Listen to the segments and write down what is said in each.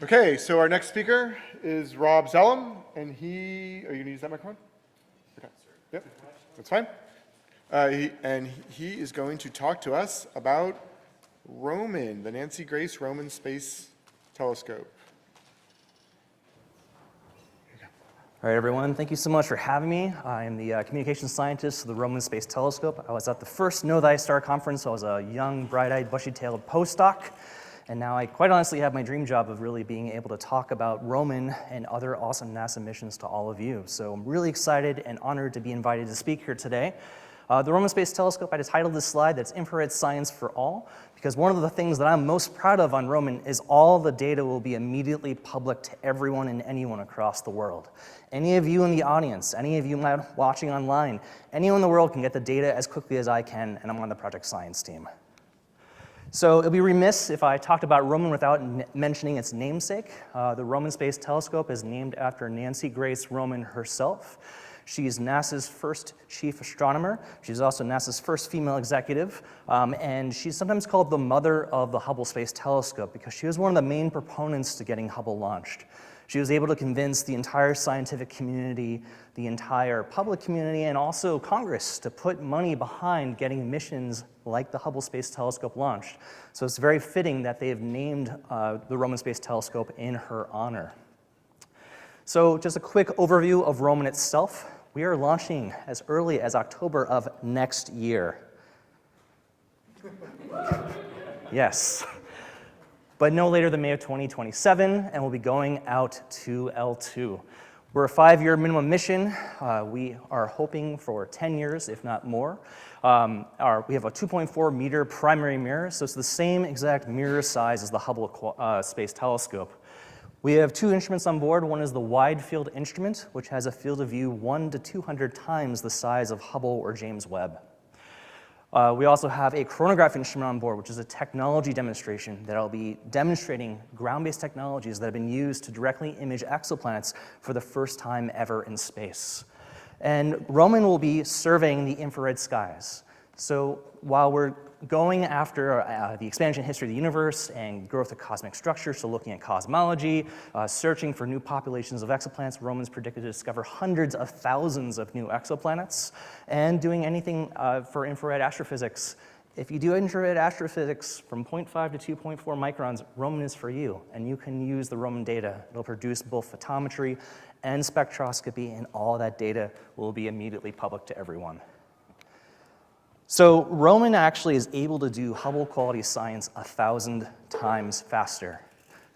Okay, so our next speaker is Rob Zellem, and are you going to use that microphone? Okay. Yep, that's fine. He is going to talk to us about Roman, the Nancy Grace Roman Space Telescope. All right, everyone, thank you so much for having me. I am the communications scientist of the Roman Space Telescope. I was at the first Know Thy Star conference. I was a young, bright-eyed, bushy-tailed postdoc. And now I quite honestly have my dream job of really being able to talk about Roman and other awesome NASA missions to all of you. So I'm really excited and honored to be invited to speak here today. The Roman Space Telescope, I just titled this slide, that's Infrared Science for All, because one of the things that I'm most proud of on Roman is all the data will be immediately public to everyone and anyone across the world. Any of you in the audience, any of you watching online, anyone in the world can get the data as quickly as I can, and I'm on the project science team. So it would be remiss if I talked about Roman without mentioning its namesake. The Roman Space Telescope is named after Nancy Grace Roman herself. She's NASA's first chief astronomer. She's also NASA's first female executive, and she's sometimes called the mother of the Hubble Space Telescope because she was one of the main proponents to getting Hubble launched. She was able to convince the entire scientific community, the entire public community, and also Congress to put money behind getting missions like the Hubble Space Telescope launched. So it's very fitting that they have named the Roman Space Telescope in her honor. So just a quick overview of Roman itself. We are launching as early as October of next year. Yes. But no later than May of 2027, and we'll be going out to L2. We're a 5-year minimum mission. We are hoping for 10 years, if not more. We have a 2.4 meter primary mirror, so it's the same exact mirror size as the Hubble Space Telescope. We have 2 instruments on board. One is the wide field instrument, which has a field of view 1 to 200 times the size of Hubble or James Webb. We also have a chronograph instrument on board, which is a technology demonstration that will be demonstrating ground-based technologies that have been used to directly image exoplanets for the first time ever in space. And Roman will be surveying the infrared skies. So while we're going after the expansion history of the universe and growth of cosmic structure, so looking at cosmology, searching for new populations of exoplanets, Roman's predicted to discover hundreds of thousands of new exoplanets, and doing anything for infrared astrophysics. If you do infrared astrophysics from 0.5 to 2.4 microns, Roman is for you, and you can use the Roman data. It'll produce both photometry and spectroscopy, and all that data will be immediately public to everyone. So Roman actually is able to do Hubble quality science 1,000 times faster,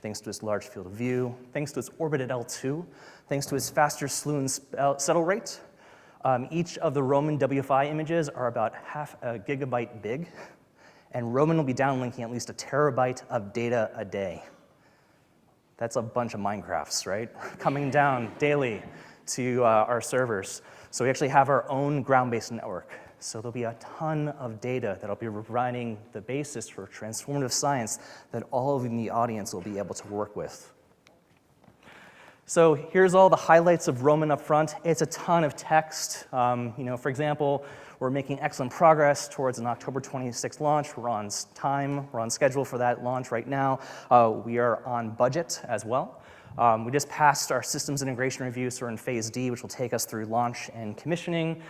thanks to its large field of view, thanks to its orbit at L2, thanks to its faster slew and settle rate. Each of the Roman WFI images are about half a gigabyte big, and Roman will be downlinking at least 1 terabyte of data a day. That's a bunch of Minecrafts, right? Coming down daily to our servers. So we actually have our own ground-based network. So there'll be a ton of data that'll be providing the basis for transformative science that all of you in the audience will be able to work with. So here's all the highlights of Roman up front. It's a ton of text. For example, we're making excellent progress towards an October 26th launch. We're on time. We're on schedule for that launch right now. We are on budget as well. We just passed our systems integration review, so we're in phase D, which will take us through launch and commissioning.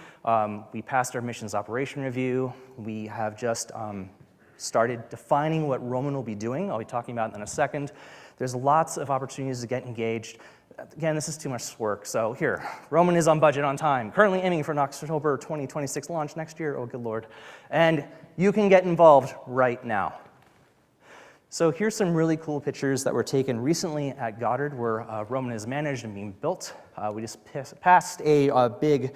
We passed our missions operation review. We have just started defining what Roman will be doing. I'll be talking about it in a second. There's lots of opportunities to get engaged. Again, this is too much work, so here, Roman is on budget, on time, currently aiming for an October 2026 launch next year, oh good lord. And you can get involved right now. So here's some really cool pictures that were taken recently at Goddard, where Roman is managed and being built. We just passed a big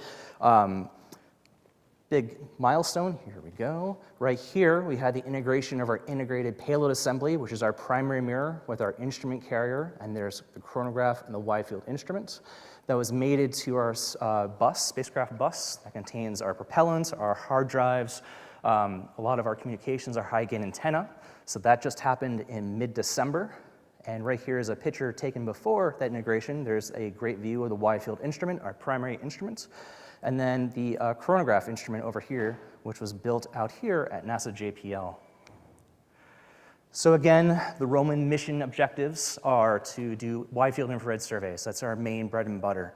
milestone. Here we go. Right here, we had the integration of our integrated payload assembly, which is our primary mirror with our instrument carrier, and there's the chronograph and the wide field instrument. That was mated to our spacecraft bus that contains our propellants, our hard drives, a lot of our communications, our high-gain antenna. So that just happened in mid-December. And right here is a picture taken before that integration. There's a great view of the wide field instrument, our primary instrument. And then the chronograph instrument over here, which was built out here at NASA JPL. So again, the Roman mission objectives are to do wide field infrared surveys. That's our main bread and butter.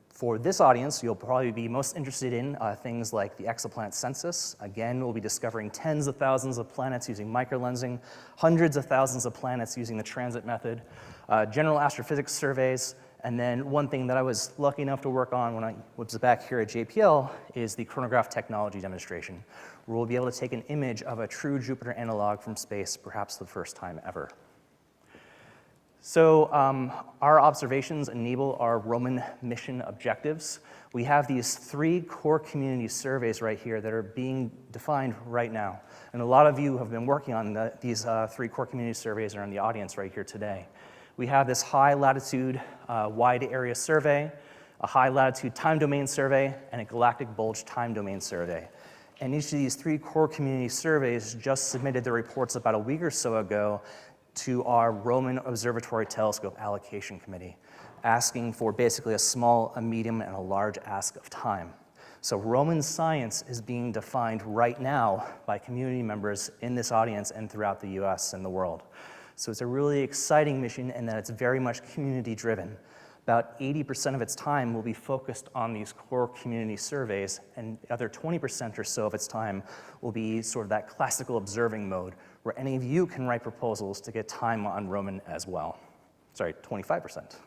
For this audience, you'll probably be most interested in things like the exoplanet census. Again, we'll be discovering tens of thousands of planets using microlensing, hundreds of thousands of planets using the transit method, general astrophysics surveys, and then one thing that I was lucky enough to work on when I was back here at JPL is the chronograph technology demonstration, where we'll be able to take an image of a true Jupiter analog from space, perhaps the first time ever. So our observations enable our Roman mission objectives. We have these 3 core community surveys right here that are being defined right now. And a lot of you have been working on these 3 core community surveys are in the audience right here today. We have this high latitude wide area survey, a high latitude time domain survey, and a galactic bulge time domain survey. And each of these 3 core community surveys just submitted their reports about a week or so ago to our Roman Observatory Telescope Allocation Committee, asking for basically a small, a medium, and a large ask of time. So Roman science is being defined right now by community members in this audience and throughout the US and the world. So it's a really exciting mission in that it's very much community-driven. About 80% of its time will be focused on these core community surveys, and the other 20% or so of its time will be sort of that classical observing mode, where any of you can write proposals to get time on Roman as well. Sorry, 25%.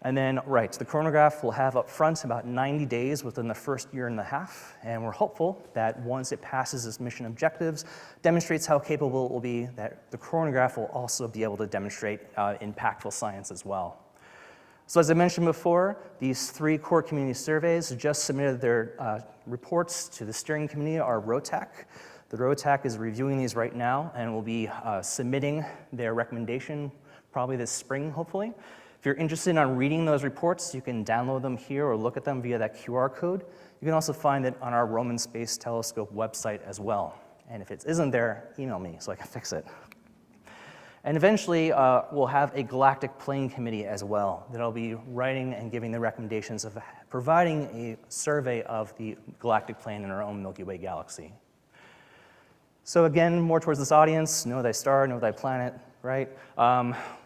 And then, right, the chronograph will have up front about 90 days within the first year and a half, and we're hopeful that once it passes its mission objectives, demonstrates how capable it will be, that the chronograph will also be able to demonstrate impactful science as well. So as I mentioned before, these 3 core community surveys just submitted their reports to the steering committee, our ROTAC. The ROTAC is reviewing these right now and will be submitting their recommendation probably this spring, hopefully. If you're interested in reading those reports, you can download them here or look at them via that QR code. You can also find it on our Roman Space Telescope website as well. And if it isn't there, email me so I can fix it. And eventually, we'll have a galactic plane committee as well that'll be writing and giving the recommendations of providing a survey of the galactic plane in our own Milky Way galaxy. So again, more towards this audience, know thy star, know thy planet, right?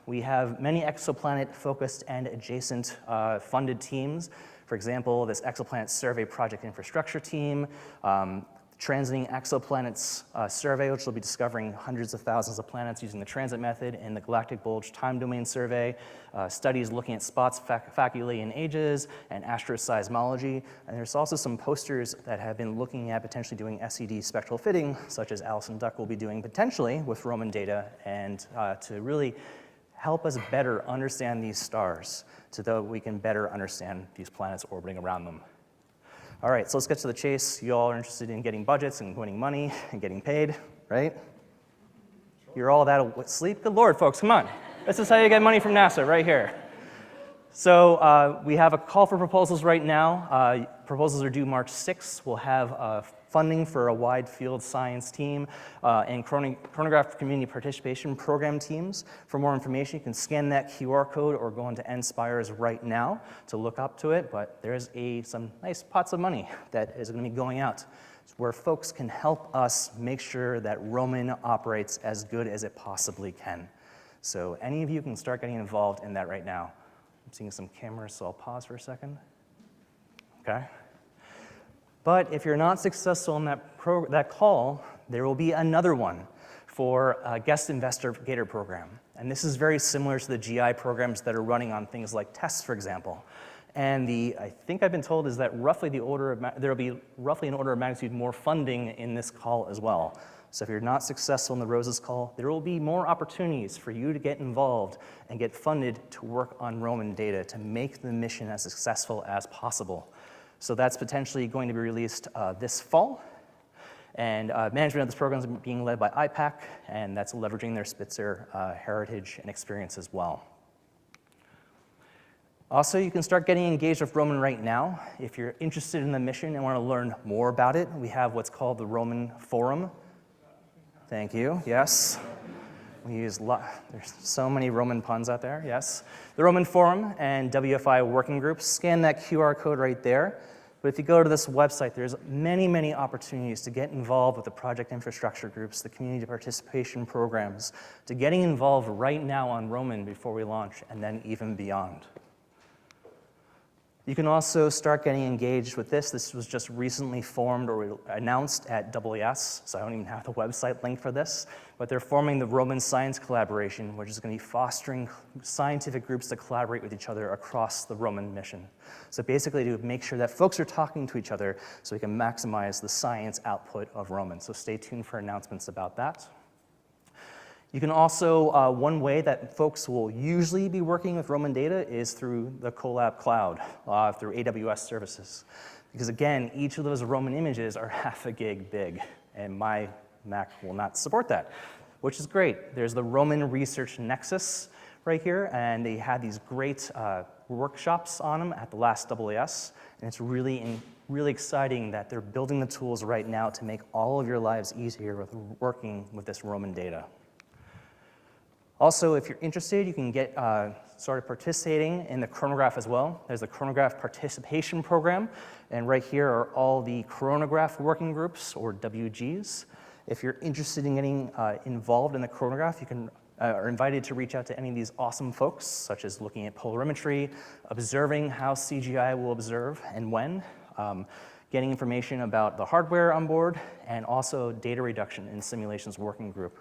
We have many exoplanet-focused and adjacent funded teams. For example, this Exoplanet Survey Project Infrastructure Team, Transiting Exoplanets Survey, which will be discovering hundreds of thousands of planets using the transit method, and the Galactic Bulge Time Domain Survey, studies looking at spots, faculae, and ages, and astroseismology. And there's also some posters that have been looking at potentially doing SED spectral fitting, such as Alison Duck will be doing potentially with Roman data, and to really help us better understand these stars so that we can better understand these planets orbiting around them. All right, so let's get to the chase. You all are interested in getting budgets and winning money and getting paid, right? You're all that asleep? Good Lord, folks, come on. This is how you get money from NASA, right here. So we have a call for proposals right now. Proposals are due March 6th. We'll have funding for a wide field science team and chronograph community participation program teams. For more information, you can scan that QR code or go into NSPIRES right now to look up to it, but there's some nice pots of money that is going to be going out where folks can help us make sure that Roman operates as good as it possibly can. So any of you can start getting involved in that right now. I'm seeing some cameras, so I'll pause for a second. Okay. But if you're not successful in that call, there will be another one for a guest investigator program. And this is very similar to the GI programs that are running on things like tests, for example. And I think I've been told is that there will be roughly an order of magnitude more funding in this call as well. So if you're not successful in the Roses call, there will be more opportunities for you to get involved and get funded to work on Roman data to make the mission as successful as possible. So that's potentially going to be released this fall. And management of this program is being led by IPAC, and that's leveraging their Spitzer heritage and experience as well. Also, you can start getting engaged with Roman right now. If you're interested in the mission and want to learn more about it, we have what's called the Roman Forum. Thank you, yes. We use there's so many Roman puns out there, yes. The Roman Forum and WFI working groups, scan that QR code right there. But if you go to this website, there's many, many opportunities to get involved with the project infrastructure groups, the community participation programs, to getting involved right now on Roman before we launch, and then even beyond. You can also start getting engaged with this. This was just recently formed or announced at AAS, so I don't even have the website link for this, but they're forming the Roman Science Collaboration, which is going to be fostering scientific groups to collaborate with each other across the Roman mission. So basically to make sure that folks are talking to each other so we can maximize the science output of Roman. So stay tuned for announcements about that. You can also, one way that folks will usually be working with Roman data is through the Colab Cloud, through AWS services. Because again, each of those Roman images are half a gig big, and my Mac will not support that, which is great. There's the Roman Research Nexus right here, and they had these great workshops on them at the last AAS, and it's really exciting that they're building the tools right now to make all of your lives easier with working with this Roman data. Also, if you're interested, you can get started participating in the chronograph as well. There's the chronograph participation program, and right here are all the chronograph working groups, or WGs. If you're interested in getting involved in the chronograph, you are invited to reach out to any of these awesome folks, such as looking at polarimetry, observing how CGI will observe and when, getting information about the hardware on board, and also data reduction in simulations working group.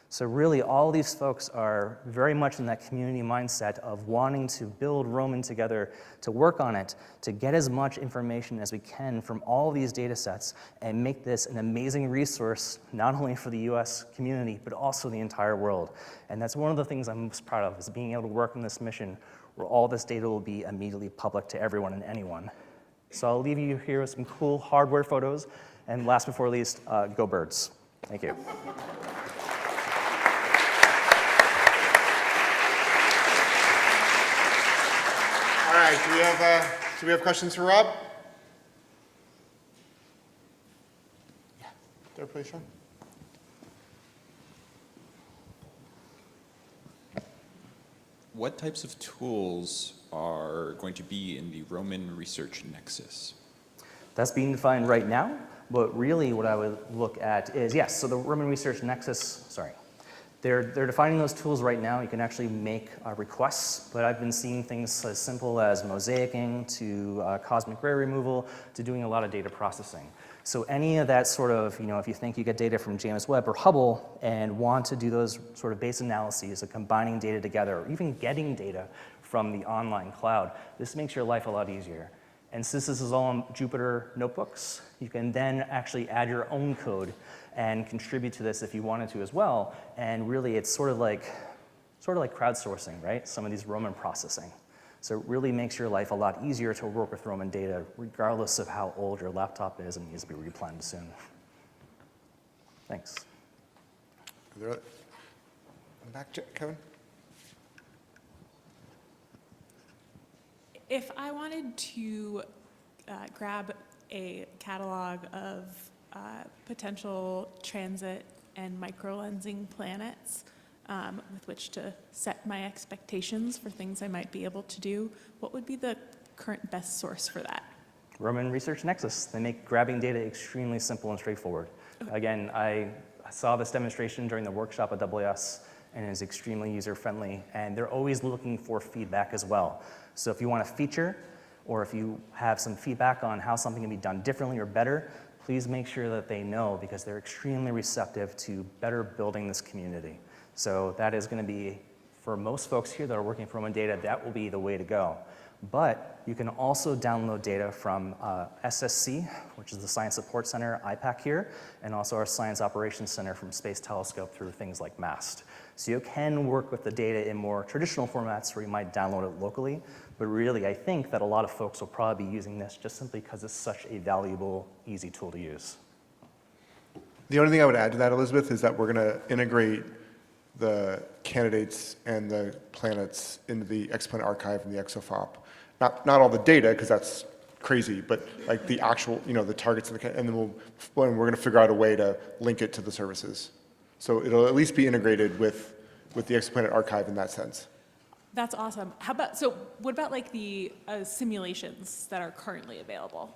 So really, all these folks are very much in that community mindset of wanting to build Roman together, to work on it, to get as much information as we can from all these data sets and make this an amazing resource, not only for the US community, but also the entire world. And that's one of the things I'm most proud of, is being able to work on this mission where all this data will be immediately public to everyone and anyone. So I'll leave you here with some cool hardware photos, and last but before least, go birds. Thank you. All right, do we have questions for Rob? Yeah, there, please, Sean. What types of tools are going to be in the Roman Research Nexus? That's being defined right now, but really what I would look at is, yes, so the Roman Research Nexus, they're defining those tools right now. You can actually make requests, but I've been seeing things as simple as mosaicing to cosmic ray removal to doing a lot of data processing. So any of that sort of, if you think you get data from James Webb or Hubble and want to do those sort of base analyses of combining data together, or even getting data from the online cloud, this makes your life a lot easier. And since this is all on Jupyter notebooks, you can then actually add your own code and contribute to this if you wanted to as well. And really, it's sort of like crowdsourcing, right? Some of these Roman processing. So it really makes your life a lot easier to work with Roman data, regardless of how old your laptop is and needs to be replanted soon. Thanks. Back, Kevin. If I wanted to grab a catalog of potential transit and microlensing planets with which to set my expectations for things I might be able to do, what would be the current best source for that? Roman Research Nexus. They make grabbing data extremely simple and straightforward. Again, I saw this demonstration during the workshop at AAS, and it is extremely user-friendly, and they're always looking for feedback as well. So if you want a feature, or if you have some feedback on how something can be done differently or better, please make sure that they know, because they're extremely receptive to better building this community. So that is going to be, for most folks here that are working for Roman data, that will be the way to go. But you can also download data from SSC, which is the Science Support Center, IPAC here, and also our Science Operations Center from Space Telescope through things like MAST. So you can work with the data in more traditional formats where you might download it locally, but really I think that a lot of folks will probably be using this just simply because it's such a valuable, easy tool to use. The only thing I would add to that, Elizabeth, is that we're going to integrate the candidates and the planets into the exoplanet archive and the ExoFOP. Not all the data, because that's crazy, but like the actual, the targets, and then we're going to figure out a way to link it to the services. So it'll at least be integrated with the exoplanet archive in that sense. That's awesome. What about like the simulations that are currently available?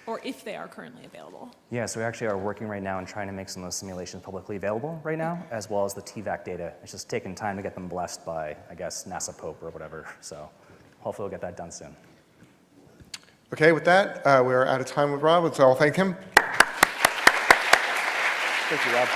or if they are currently available. Yeah, so we actually are working right now and trying to make some of those simulations publicly available right now, as well as the TVAC data. It's just taking time to get them blessed by, I guess, NASA Pope or whatever. So hopefully we'll get that done soon. Okay, with that, we're out of time with Rob, so I'll thank him. Thank you, Rob.